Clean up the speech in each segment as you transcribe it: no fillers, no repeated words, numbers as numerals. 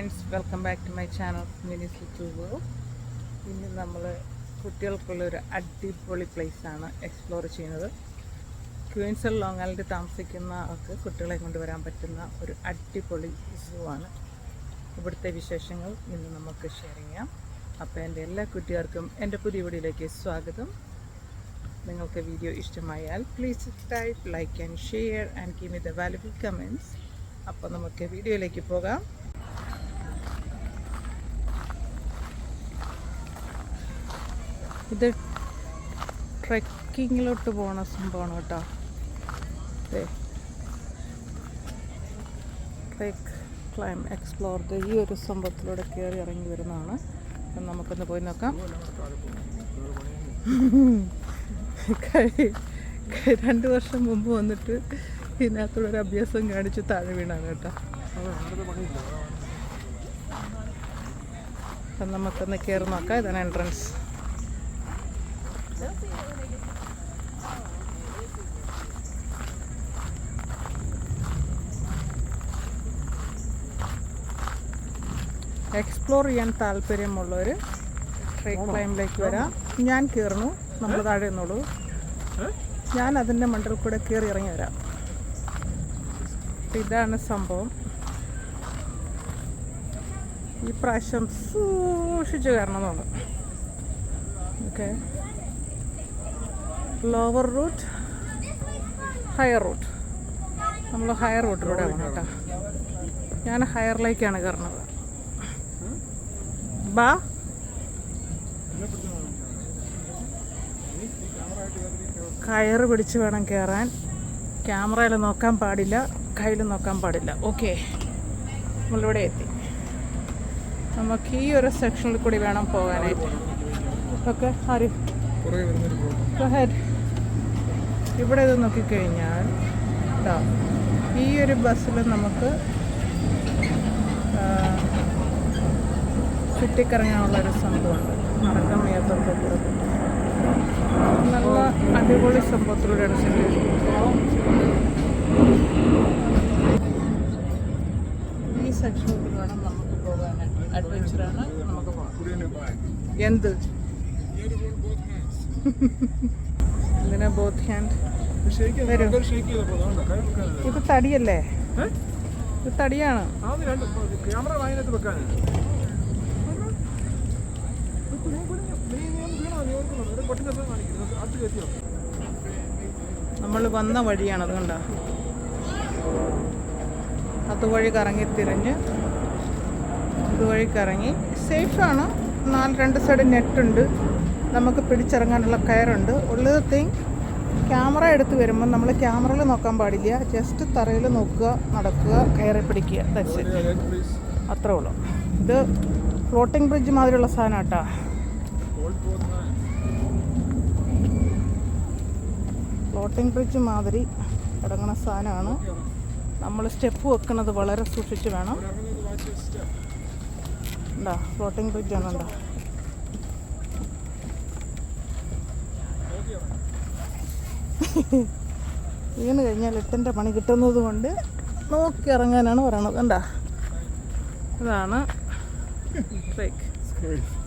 Friends, welcome back to my channel Minis little world. ഇന്ന് നമ്മൾ കുട്ടികൾക്കുള്ളൊരു അടിപൊളി പ്ലേസാണ് എക്സ്പ്ലോർ ചെയ്യുന്നത്. ക്വീൻസിൽ ലോങ് ഐലൻഡിൽ താമസിക്കുന്നവർക്ക് കുട്ടികളെ കൊണ്ടുവരാൻ പറ്റുന്ന ഒരു അടിപൊളി സൂ ആണ്. ഇവിടുത്തെ വിശേഷങ്ങൾ ഇന്ന് നമുക്ക് ഷെയർ ചെയ്യാം. അപ്പോൾ എൻ്റെ എല്ലാ കുട്ടികൾക്കും എൻ്റെ പുതിയ വീഡിയോയിലേക്ക് സ്വാഗതം. നിങ്ങൾക്ക് വീഡിയോ ഇഷ്ടമായാൽ please subscribe, like and share and give me the valuable comments. അപ്പോൾ നമുക്ക് വീഡിയോയിലേക്ക് പോകാം. ഇത് ട്രെക്കിങ്ങിലോട്ട് പോണ സംഭവമാണ് കേട്ടോ. ട്രെക്ക് ക്ലൈം എക്സ്പ്ലോർ ഈ ഒരു സംഭവത്തിലൂടെ കയറി ഇറങ്ങി വരുന്നതാണ്. അപ്പം നമുക്കൊന്ന് പോയി നോക്കാം. 2 വർഷം മുമ്പ് വന്നിട്ട് ഇതിനകത്തൂടെ ഒരു അഭ്യാസം കാണിച്ച് താഴെ വീണാണ് കേട്ടോ. അപ്പം നമുക്കൊന്ന് കയറി നോക്കാം. ഇതാണ് എൻട്രൻസ്. എക്സ്പ്ലോർ ചെയ്യാൻ താല്പര്യമുള്ളവർ ട്രെക്ക് ക്ലൈമിലേക്ക് വരാം. ഞാൻ കയറുന്നു, നമ്മൾ താഴെ നിന്നോളൂ. ഞാൻ അതിൻ്റെ മണ്ടയിൽ കൂടെ കയറി ഇറങ്ങി വരാം. ഇതാണ് സംഭവം. ഈ പ്രാവശ്യം സൂക്ഷിച്ച് കയറണമെന്നാണ്. Okay, lower route, higher route. നമ്മൾ ഹയർ റൂട്ടിലൂടെ ആവണം കേട്ടോ. ഞാൻ ഹയറിലേക്കാണ് കയറുന്നത്. ബാ, കയറ് പിടിച്ച് വേണം കയറാൻ. ക്യാമറയിൽ നോക്കാൻ പാടില്ല, കയ്യിൽ നോക്കാൻ പാടില്ല. ഓക്കെ, നമ്മളിവിടെ എത്തി. നമുക്ക് ഈ ഒരു സെക്ഷനിൽ കൂടി വേണം പോകാനായിട്ട്. ഓക്കെ, ആര് ഇവിടെ ഇത് നോക്കിക്കഴിഞ്ഞാൽ കേട്ടോ, ഈ ഒരു ബസ്സിൽ നമുക്ക് ചുറ്റിക്കറങ്ങാനുള്ളൊരു സംഭവമുണ്ട്. നടക്കാൻ വയ്യാത്തവർക്ക് കൂടെ നല്ല അടിപൊളി സംഭവത്തിലൂടെയാണ് ചുറ്റി. ഈ സെക്ഷനിൽ വേണം നമുക്ക് പോകാനായിട്ട്. അഡ്വഞ്ചറാണ്, നമുക്ക് പോകാം. എന്ത് ഇതിനെ ബോത്ത് ഹാൻഡ്. ഇത് തടിയല്ലേ? ഇത് തടിയാണ്. നമ്മൾ വന്ന വഴിയാണ്, അതുകൊണ്ടാ. അതുവഴി കറങ്ങി തിരിഞ്ഞ് ഇതുവഴി കറങ്ങി സേഫാണ്. 2 സൈഡ് നെറ്റുണ്ട്, നമുക്ക് പിടിച്ചിറങ്ങാനുള്ള കയറുണ്ട്. ഉള്ളത് തിങ്, ക്യാമറ എടുത്ത് വരുമ്പോൾ നമ്മൾ ക്യാമറയിൽ നോക്കാൻ പാടില്ല. ജസ്റ്റ് തറയിൽ നോക്കുക, നടക്കുക, കയറി പിടിക്കുക. അത്രേ ഉള്ളൂ. ഇത് ഫ്ലോട്ടിംഗ് ബ്രിഡ്ജ് മാതിരിയുള്ള സാധനം കേട്ടോ. ഫ്ലോട്ടിംഗ് ബ്രിഡ്ജ് മാതിരി കിടങ്ങുന്ന സാധനമാണ്. നമ്മൾ സ്റ്റെപ്പ് വെക്കുന്നത് വളരെ സൂക്ഷിച്ച് വേണം. ഉണ്ടോ, ഫ്ലോട്ടിംഗ് ബ്രിഡ്ജാണ്. ഉണ്ടോ, വീണ് കഴിഞ്ഞാൽ 8ൻ്റെ പണി കിട്ടുന്നത് കൊണ്ട് നോക്കി ഇറങ്ങാനാണ് പറയണത്. കണ്ടോ, ഇതാണ് ട്രെക്ക്.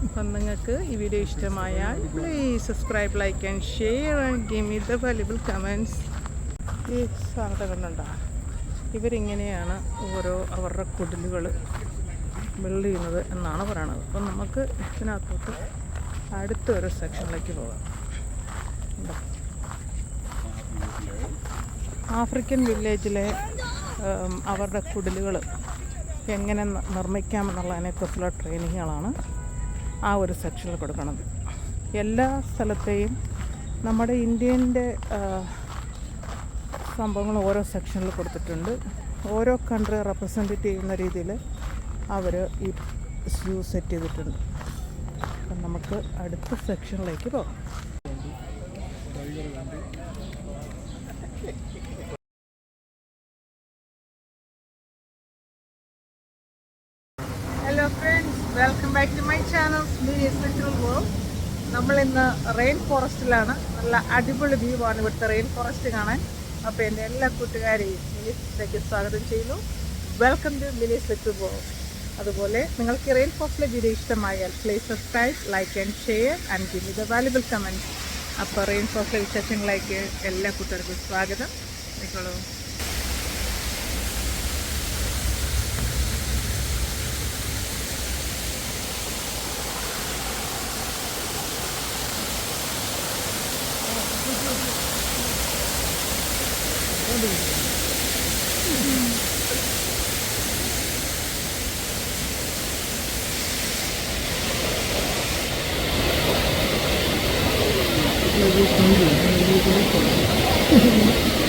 അപ്പം നിങ്ങൾക്ക് ഈ വീഡിയോ ഇഷ്ടമായാൽ please subscribe, like and share and give me the valuable comments. ഈ സാധനത്തെ കണ്ടുണ്ടോ, ഇവരിങ്ങനെയാണ് അവരുടെ കുടിലുകൾ ബിൽഡ് ചെയ്യുന്നത് എന്നാണ് പറയണത്. അപ്പം നമുക്ക് ഇതിനകത്തോട്ട് അടുത്തൊരു സെക്ഷനിലേക്ക് പോകാം. ആഫ്രിക്കൻ വില്ലേജിലെ അവരുടെ കുടിലുകൾ എങ്ങനെ നിർമ്മിക്കാമെന്നുള്ളതിനെക്കുറിച്ചുള്ള ട്രെയിനിങ്ങുകളാണ് ആ ഒരു സെക്ഷനിൽ കൊടുക്കുന്നത്. എല്ലാ സ്ഥലത്തെയും നമ്മുടെ ഇന്ത്യൻ്റെ സംഭവങ്ങൾ ഓരോ സെക്ഷനിൽ കൊടുത്തിട്ടുണ്ട്. ഓരോ കൺട്രി റെപ്രസെൻറ്റ് ചെയ്യുന്ന രീതിയിൽ അവർ ഈ സൂ സെറ്റ് ചെയ്തിട്ടുണ്ട്. അപ്പം നമുക്ക് അടുത്ത സെക്ഷനിലേക്ക് പോകാം. Hello friends, welcome back to my channel Minis little world. നമ്മളിന്ന് റെയിൻ ഫോറസ്റ്റിലാണ്. നല്ല അടിപൊളി വ്യൂ ആണ് ഇവിടുത്തെ റെയിൻ ഫോറസ്റ്റ് കാണാൻ. അപ്പോൾ എൻ്റെ എല്ലാ കൂട്ടുകാരെയും മിനിസിലേക്ക് സ്വാഗതം ചെയ്യുന്നു. Welcome to Minis little world. അതുപോലെ നിങ്ങൾക്ക് റെയിൻ ഫോറസ്റ്റിലെ വീഡിയോ ഇഷ്ടമായാൽ please subscribe, like and share and give me the valuable comment. അപ്പോൾ റെയിൻ ഫോറസ്റ്റിലെ വിശേഷങ്ങളിലേക്ക് എല്ലാ കൂട്ടുകാർക്കും സ്വാഗതം. നിങ്ങളോ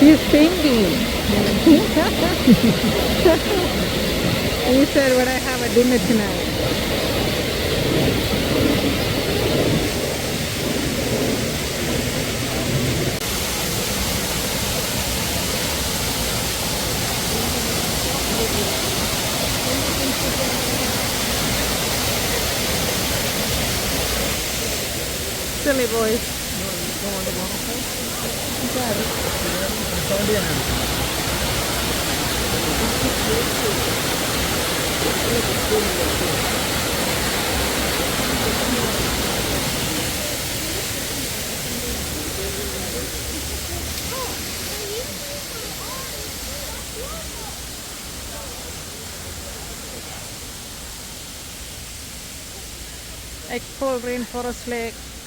He's painting. He said, "What I have a dinner tonight." Silly boys. Explore Rainforest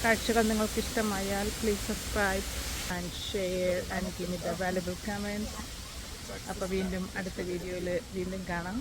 കാഴ്ചകൾ നിങ്ങൾക്ക് ഇഷ്ടമായാൽ please subscribe and share and give me the valuable comment. അപ്പോൾ വീണ്ടും അടുത്ത വീഡിയോയിൽ വീണ്ടും കാണാം.